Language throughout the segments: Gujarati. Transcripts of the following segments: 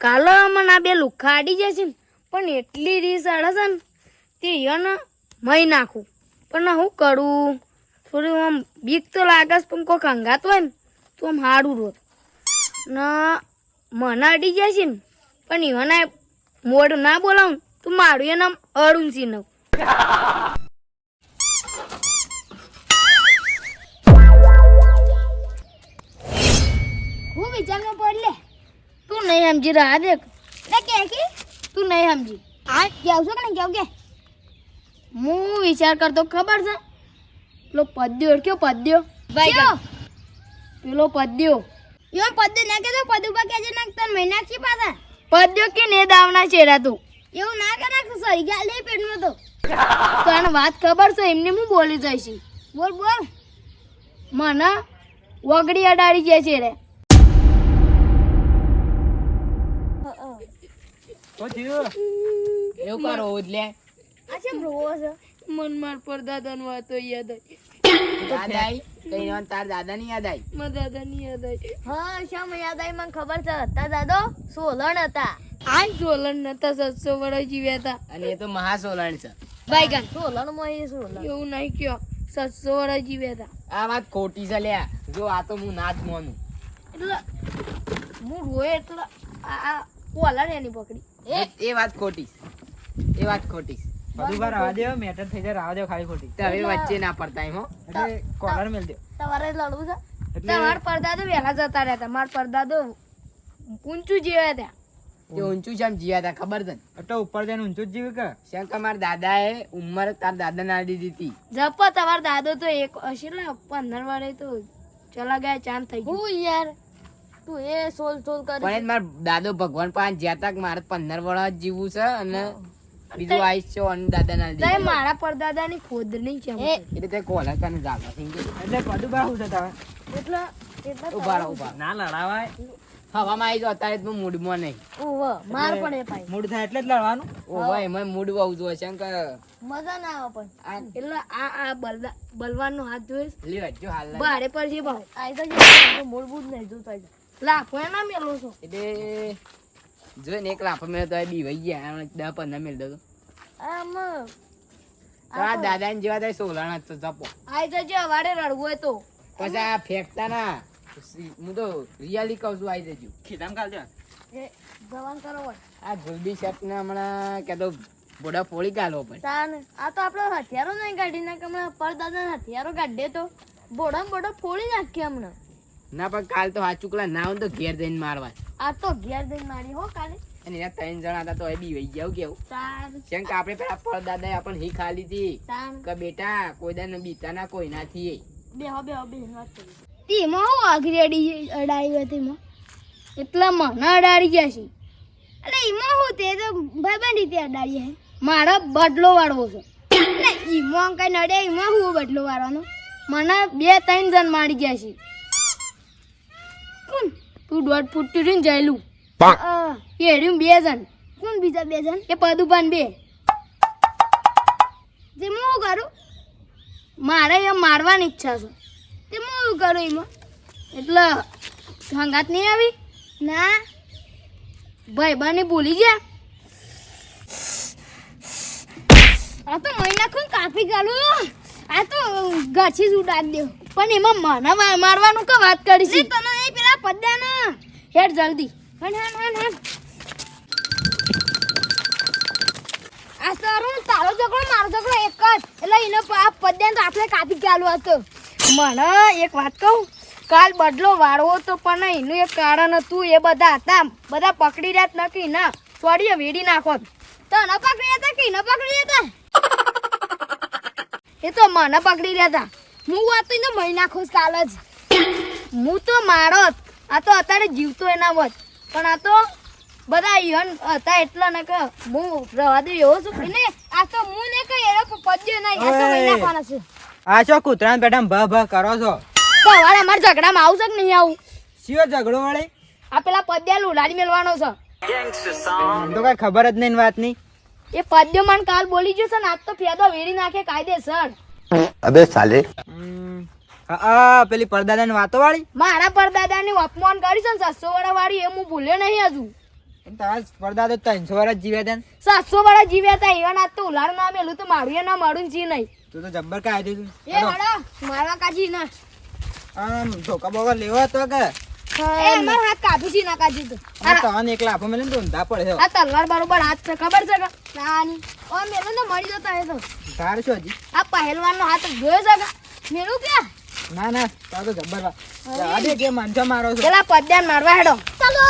કાલે મને આ બે લુખા આડી જશે ને પણ એટલી રીસ આડે છે ને તે યને મહી નાખું પણ હું કરું થોડી આમ બીક તો લાગે છે પણ કોઈ ખંગાત હોય ને તો આમ હારું રોત ને મને અડી જશે ને પણ ઈવને મોઢું ના બોલાવું તો મારું એને આમ અડું સી નવ હું વિચારમાં પડલે તું નહીં સમજી રહ્યા દેખ કે તું નહીં સમજી આ કેવું છો કે નહીં કેવું કે હું વિચાર કરતો ખબર છે પેલો પદ્યો કયો પદ્યો ભાઈ પેલો પદ્યો યો પદ્યો ના કેતો પદ ઉપર કેજે ના તન મહિના છી પાછા પદ્યો કે ને દાવના ચેરા તું એવું ના કે ના સરી ગયા લે પેટમાં તો તને વાત ખબર છે એમને હું બોલી જઈશ બોલ બોલ મને વગડી અડાડી જાય છે રે એવું કરો એટલે આછે બ્રો છે મન માર પર દાદાનો વાતો યાદ યાદ આવી કઈ નો તાર દાદા ની યાદ આવી મારા દાદાની યાદ આવી હા શા મને યાદ આવી મને ખબર છે તાર દાદો સોલણ હતા આ સોલણ નતા 700 વર્ષ જીવ્યા હતા અને એ તો મહાસોલણ છે ભાઈગન સોલણ માં એ સોલણ એવું નહીં કયો 700 વર્ષ જીવ્યા હતા આ વાત ખોટી છે લ્યા જો આ તો હું નાચ મોનું એટલે હું રોય એટલે આ કોલા ને એની પકડી એ વાત ખોટી એ વાત ખોટી બધું રાવા દે મેટર થઈ જાય રાવા દે ખાલી ખોટી તો હવે વચ્ચે ના પડતા એમ હો એટલે કોલર મેલ દે તમારે લડવું છે એટલે તમાર પરદાદો વહેલા જતા રહેતા માર પરદાદો ઊંચું જીવ્યા હતા તે ઊંચું જેમ જીયા હતા ખબર છે એટલે ઉપર જઈને ઊંચું જ જીવે કે શંકર મારા દાદા એ ઉંમર તાર દાદા ના દીધી હતી જપા તમાર દાદો તો એક હશે ને 15 વાળે તો ચલા ગયા ચાંદ થઈ ગયું હું યાર તું એ સોલ પણ એ મારા દાદો ભગવાન પાસે જ્યાં તક મારે 15 વર્ષ જીવવું છે અને બીજું આઈસ છે અને દાદા ના તઈ મારા પરદાદાની ખોદ નહીં છે એટલે તે કોલા કને જાગા થઈ ગઈ એટલે બધું બા હું છે તારે એટલે ઉભા રહો ઉભા ના લડાવાય હવામાં આવી જાવ અત્યારે તો મૂડમાં નહીં ઓવ માર પડે ભાઈ મૂડ થાય એટલે જ લડવાનું ઓહો એમાં મૂડ વાવ જો શંકર મજા ના આવે પણ એટલે આ બલવાન નો હાથ જોઈશ લ્યો જો હાલ બારે પર છે ભાઈ આઈ તો મૂળભૂત નહીં જોતા લાફો ના મેલો છો એટલે જો ને એક લાફો મેં તો બી વઈ ગયા 10-15 મિનિટ દો આમ તારા દાદા ને જેવા થાય સોલાણા તો જપો આઈ જજો વાડે રડવું હોય તો પછી આ ફેંકતા ના હું તો રિયલી કહું છું આઈ જજો ખીધામ કાલ દે એ જવાન કરો હોય આ ગુલબી શર્ટ ને હમણાં કે તો બોડા ફોડી ગાલો પણ તાન આ તો આપણો હથિયારો નહીં કાઢી નાખે હમણાં પરદાદા હથિયારો કાઢે તો બોડા બોડા ફોડી નાખીએ હમણાં ના પણ કાલ તો આ ચુકલા ના હોય તો ઘેર જઈને મારવા આ તો ઘેર જઈને મારી હો કાલે અને એના 3 જણા હતા તો એ બી વઈ ગયા કેવું તાન કેમ કે આપણે પેલા પરદાદા આપણને હી ખાલી હતી તાન કે બેટા કોઈ દાને બીતા ના કોઈ નાથી બેહો વાત કરી તીમાં હું આગરી અડાઈ હતી માં એટલા મને અડાડી ગયા છે એટલે ઈમાં હું તે તો ભાઈબંધી તે અડાડી હે મારો બદલો વાળવો છે એટલે ઈમાં કઈ નડે ઈમાં હું બદલો વાળવાનો મને 2-3 જણ મારી ગયા છે કોણ તું 1.5 ફૂટ ને જઈલું એ હેડ્યું 2 જણ કોણ બીજા 2 જણ એ પદુપાન 2 જે હું કરું મારે એ મારવાની ઈચ્છા છે તે હું કરું એમાં એટલે હંગાત નહીં આવી ના ભાઈ બને ભૂલી ગયા આ તો મહિના ખુદ કાપી ગાલું આ તો ગાછી જ ઉડાડી દે પણ એમાં મને મારવાનું કે વાત કરી છે તને નહીં પેલા પદ્યાના હેડ જલ્દી હન આ સારું તારો ઝઘડો મારો ઝઘડો એક જ એટલે એને આ પદ્યાને તો આપણે કાપી ગાલું હતો મને એક વાત કહું કાલ બદલો વાળવો તો પણ એનું એક કારણ હતું એ બધા હતા બધા પકડી રહ્યા નક્કી ના છોડીએ વેડી નાખો તો ન પકડી હતા કે ન પકડી હતા એ તો મને પકડી રહ્યા હતા હું વાત તો એને મહી નાખો કાલ જ હું તો મારો આ તો અત્યારે જીવતો એના વત પણ આ તો બધા યન હતા એટલા ને કે હું રવા દે એવો છું ને આ તો હું ને કઈ એનો પદ્ય નહીં આ તો મહી નાખવાના છે આ છો કૂતરાને પેટા ભ ભ કરો છો તો હવે અમારે ઝઘડામાં આવશે કે નહીં આવું શિયો ઝઘડો વળે આ પેલા પદ્યા લુલાડી મેલવાનો છે આમ તો કઈ ખબર જ નહીં વાતની એ પદ્ય મને કાલ બોલી ગયો છે ને આજ તો ફેદો વેરી નાખે કાયદેસર અબે સાલે હા પેલી પરદાદાની વાતો વાળી મારા પરદાદાની અપમાન કરી છે ને 700 વાળા વાળી એ હું ભૂલ્યો નહીં હજુ. તારા પરદાદા 300 વર્ષ જીવ્યા હતા ને. 700 વાળા જીવ્યા હતા એવા ના તો ઉલાડ ના મેલું તો મારું એ ના મારું જી નહીં. તું તો જબ્બર કાય તું એ હડો મારવા કાજી ના આમ ધોકા બોકા લેવો હતો કે એ અમાર હાથ કાપી છી ના કાજી તો. તને એકલા આપો મેલે તો ઊંધા પડે આ તલવાર બરોબર હાથ છે ખબર છે કે નાની ઓ મેલું તો મળી જતા એ તો. તાર શું હજી આ પહેલવાનનો હાથ જોયો છે કે મેલું ક્યાં ના ના તાર તો જબ્બર આજે કે માનસો મારો છો પેલા પદ્યા મારવા હેડો ચાલો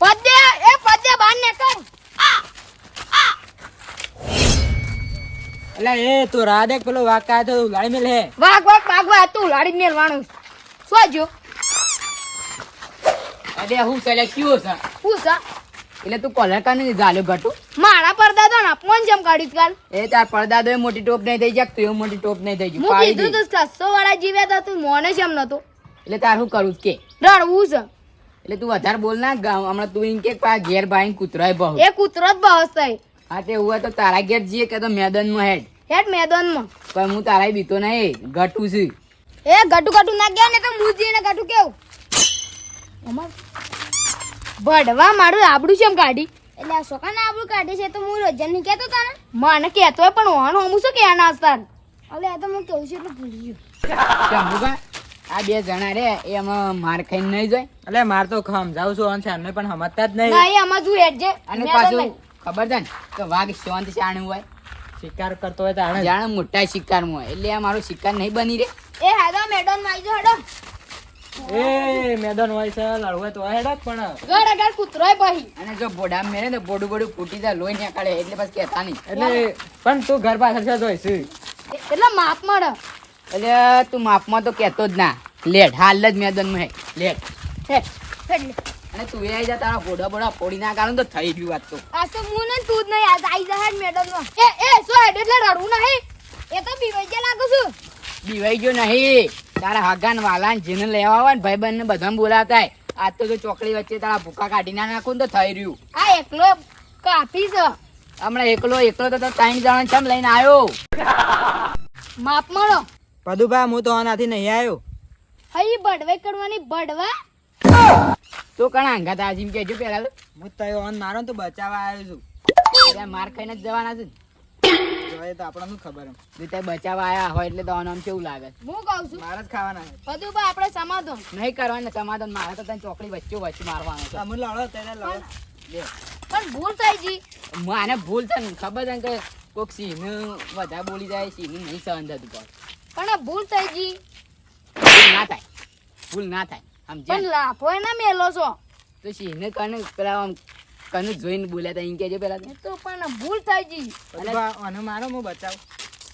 પદ્યા એ પદ્યા બાર ને કર એટલે એ તું રાધે પેલો વાક કાય તો લાડી મેલ હે વાગ વાગ ભાગવા તું લાડી મેલવાનું સોજો અરે હું સલે ક્યો છે પૂછા એટલે તું કોલર કાને ઝાલ્યો ઘટુ મારા પરદાદો ને અપમાન જેમ કાઢી કાલ એ તાર પડદાદો મોટી ટોપ નહીં થઈ જાય તું મોટી ટોપ નહીં થઈ હું જાય કીધું તો 700 વાળા જીવ્યા હતા તું મોને જેમ નતો એટલે તાર શું કરું કે રડવું છે એટલે તું વધારે બોલ ના હમણાં તું એમ કે પા ઘેર ભાઈ કૂતરાય બહુ એ કૂતરો જ બહસ થાય હા તે એવું હોય તો તારા ઘેર જઈએ કે તો મેદાનમાં હેડ હેડ મેદાનમાં પણ હું તારા બીતો નહીં ઘટું છું એ ગટુ ગટુ ના ગયા ને તો મુજી ને ગટુ કેવું અમાર બડવા મારું આબડું કેમ કાઢી એટલે આ સોકાને આબડું કાઢી છે તો હું રોજન ની કહેતો તાને મને કહેતો હોય પણ ઓન હું શું કે ના અસ્તાર અલે આ તો હું કેવું છું એટલે ભૂલી ગયો ચંબુકા આ બે જણા રે એ આમાં માર ખાઈને નહીં જાય એટલે માર તો સમજાવું છું અને એમને પણ સમજતા જ નહીં નહીં આમાં તું હેડજે અને પાછું ખબર છે ને કે વાઘ શાંત શાણું હોય શિકાર કરતો હોય તો આણે જ. જાણે મોટા શિકારમાં હોય એટલે આ મારો શિકાર નહીં બની રે એ હેડો મેડન માં આઈજો હેડો એ મેદાન હોય છે લડવું તો હેડ જ પણ ગર અગર કૂતરોય બહી અને જો બોડા મેરે ને બોડું બોડું ફૂટી જાય લોહી નીકળે એટલે બસ કહેતા નહીં એટલે પણ તું ઘર પાછળ છે જોઈશ એટલે માપ મળે એટલે તું માપમાં તો કહેતો જ ના લેટ હાલ જ મેદાનમાં હે લેટ હેડ હેડ લે અને તું એ આવી જા તારા બોડા બોડા ફોડી ના કાઢું તો થઈ ગયું વાત તો આ તો હું ને તું જ નહીં આજ આઈ જા હેડ મેડમ માં એ સો હેડ એટલે રડવું નહીં એ તો બીવાઈ ગયા લાગુ છું બીવાઈ ગયો નહીં તારા હગાન વાલાન જેને લેવા હોય ને ભાઈ બંને બધાને બોલાવતા હોય. આજ તો જો ચોકડી વચ્ચે તારા ભૂકા કાઢી ના નાખું ને તો થઈ રહ્યું આ એકલો કાપી છે હમણાં એકલો એકલો તો 3 જણા ચમ લઈને આવ્યો માપ મળો પદુભા હું તો આનાથી નહીં આવ્યો હઈ બડવાઈ કરવાની બડવા તો કણા અંગાત આજીમ કેજો પેલા તો. હું તો ઓન મારો ને તો બચાવવા આવ્યો છું ત્યાં માર ખાઈને જ જવાના છે ને. જોઈએ તો આપણને શું ખબર એમ જો તે બચાવવા આયા હોય એટલે તો આનું આમ કેવું લાગે હું કહું છું મારે જ ખાવાના છે બધું બા આપણે સમાધાન નહીં કરવાનું સમાધાન મારે તો તને ચોકડી વચ્ચે વચ્ચે મારવાનું છે તમે લડો તેને લડો લે. પણ ભૂલ થઈ જી મને ભૂલ છે ને ખબર છે ને કે કોક સિંહ વધારે બોલી જાય સિંહ નહીં સહન થતું પણ પણ આ ભૂલ થઈ જી ભૂલ ના થાય ભૂલ ના થાય સમજે પણ લાફો ના મેલો છો તો સિંહને કને પેલા આમ કને જોઈને બોલ્યા તા એમ કેજો પેલા તો. એ તો પણ ભૂલ થઈ જી પદુભા આને મારો હું બચાવ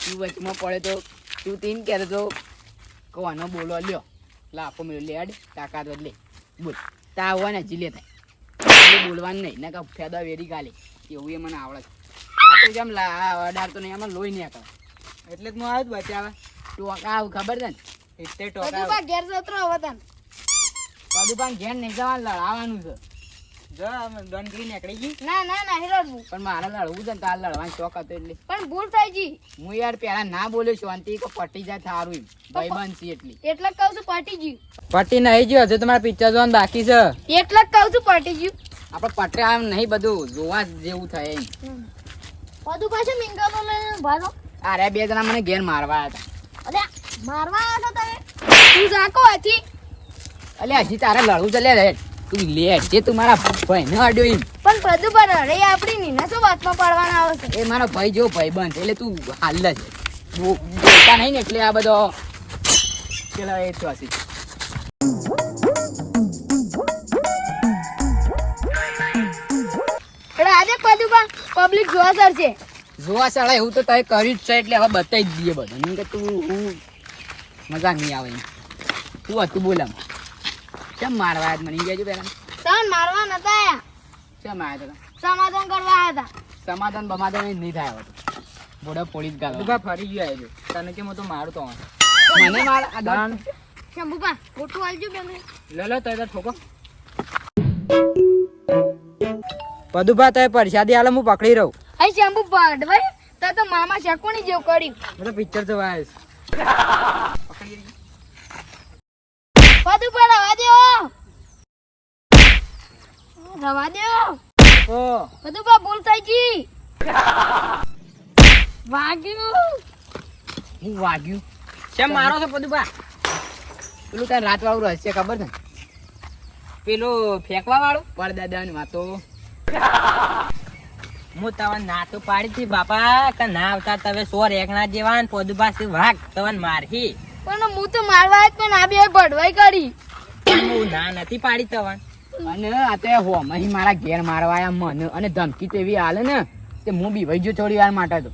તું વચમાં પડે તો તું તેમ કહેતો તો કોનો બોલો લ્યો લાફો મેળો લે અડ તાકાત લે બોલ તા હોય ને હજી લે થાય એટલે બોલવાનું નહીં ના કા ફેદા વેરી ગાલે એવું એ મને આવડે છે આ તો જેમ અડાડતો નહીં આમાં લોહી નહીં આકળ એટલે જ હું આવ્યો જ બચાવવા ટોકા આવું ખબર છે ને એટલે બધું ટોકા બા ઘેર જતો હવે તને પદુપાન ઘેર નહીં જવાનું લડાવવાનું છે જો આમ દોનગીરી નીકળી ગઈ ના ના ના હિરડવું પણ મારે લડવું છે ને તાર લડવાનો શોખ હતો એટલે પણ ભૂલ થઈ જી હું યાર પેલા ના બોલ્યો શાંતિ કે પટી જાય થારું એમ ભાઈબંધ છે એટલી એટલે જ કહું છું પટી જી પટ્ટી નહીં ગયો હજુ તમારા પિક્ચર જોવાનું બાકી છે એટલે જ કહું છું પટી જી આપણે પટે આમ નહીં બધું જોવા જેવું થાય એમ બધું પાછું મિંગાનો લઈને ભાગો અરે બે જણા મને ઘેર મારવા હતા અરે મારવા આવ્યો તો તમે તું જાકો હતી એટલે હજી તારે લડવું છે લે રે તું લે જે તું મારા ભાઈને અડ્યો એમ પણ બધું પર અરે આપણી નીના શું વાતમાં પડવાના આવે છે એ મારો ભાઈ જો ભાઈ બંધ એટલે તું હાલ જ બોલતા નહીં ને એટલે આ બધો પેલા એ તો હસી એટલે આજે બધું પબ્લિક જોવા સર છે જોવા સાળા એવું તો તારે કર્યું જ છે એટલે હવે બતાવી જ દઈએ બધા કે તું હું મજા નહીં આવે એમ તું હતું બોલામ કેમ મારવા આજ મને ગયા પેલા તન મારવા નતા આયા કેમ આવ્યા સમાધાન કરવા આવ્યા હતા સમાધાન બમાધાન નહીં થાય હવે બોડા પોલીસ ગાલો પદુભા ફરી ગયો આવ્યો તને કે હું તો મારું તો મને માર આ દાન શંભુપા ખોટું આલજો બેન લે તો ઠોકો પદુભા તે પરસાદી આલે હું પકડી રહું હઈ શંભુ પડવાય તો મામા શકોની જેવું કર્યું હું તો પિક્ચર જોવા આવ્યો છું. પકડી રવા દો ઓ બધું બા ભૂલ થઈ ગઈ વાગ્યું હું વાગ્યું કેમ મારો છો પદુબા? પેલું તાર રાત વાળું રહસ્ય ખબર છે પેલું ફેંકવા વાળું પડદાદાની વાતો હું તને ના તો પાડી હતી બાપા કે ના આવતા તમે 100 રેગણા જેવા ને પદુબા છે વાઘ તવન મારહી પણ હું તો મારવા જ પણ આ બે ભડવાઈ કરી પણ હું ના નથી પાડી તવન. અને આ તો હોમાં મારા ઘેર મારવા આયા મને અને ધમકી તો એવી હાલે ને તે હું બી વહી ગયો થોડી વાર માટે તો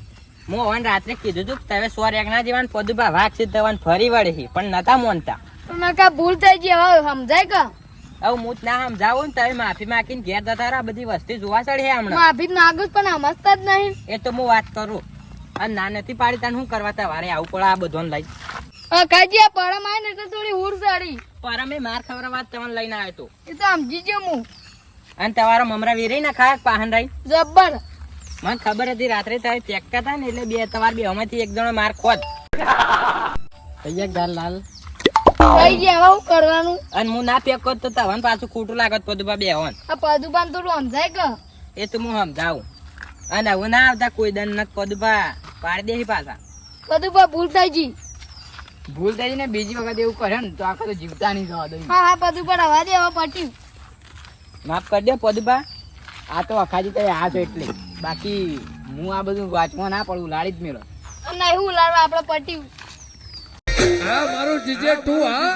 હું હવે રાત્રે કીધું તું કે તમે 100 રેગણા જેવા ને પદુબા વાઘ છે તવન ફરી વળે પણ નતા મોનતા. પણ કા ભૂલ થઈ ગઈ હવે સમજાય કે હવે હું જ ના સમજાવું ને તમે માફી માંગીને ઘેર જતા રહો. બધી વસ્તી જોવા ચડે હમણાં. માફી માંગુ છું પણ સમજતા જ નહીં. એ તો હું વાત કરું અને ના નથી પાડી તને શું કરવા તમારે આવું પડે આ બધું લઈ કાજી આ પરમ આવી ને એટલે થોડી હુર સાડી પર અમે માર ખવડાવવા જ તમને લઈને આવ્યો તો એ તો સમજી ગયો હું અને તમારા મમરા વીરી ના ખાય પાહન રહી જબ્બર મને ખબર હતી રાત્રે તમે પેકતા હતા ને એટલે બે તમારે બે અમાંથી એક જણો માર ખોદ તૈયાર ગાલ લાલ કઈ ગયા હવે શું કરવાનું અને હું ના પેક તો તવન પાછું ખોટું લાગત પદુબા બે હોન આ પદુપાન થોડું સમજાય કે એ તો હું સમજાવું અને હવે ના આવતા કોઈ દન નથી પદુબા પાડી દે પાછા પદુપા ભૂલ થઈ ગઈ ભૂલ થઈ ને બીજી વખત એવું કરે ને તો આખા તો જીવતા નહીં જવા દઉં હા હા પદુપા રવા દે હવે પટ્યું માફ કરી દે પદુબા. આ તો અખાજી તો આ છો એટલે બાકી હું આ બધું વાંચવા ના પડું લાડી જ મેળો નહીં હું લાડવા આપણે પટ્યું હા મારું જીજે તું હા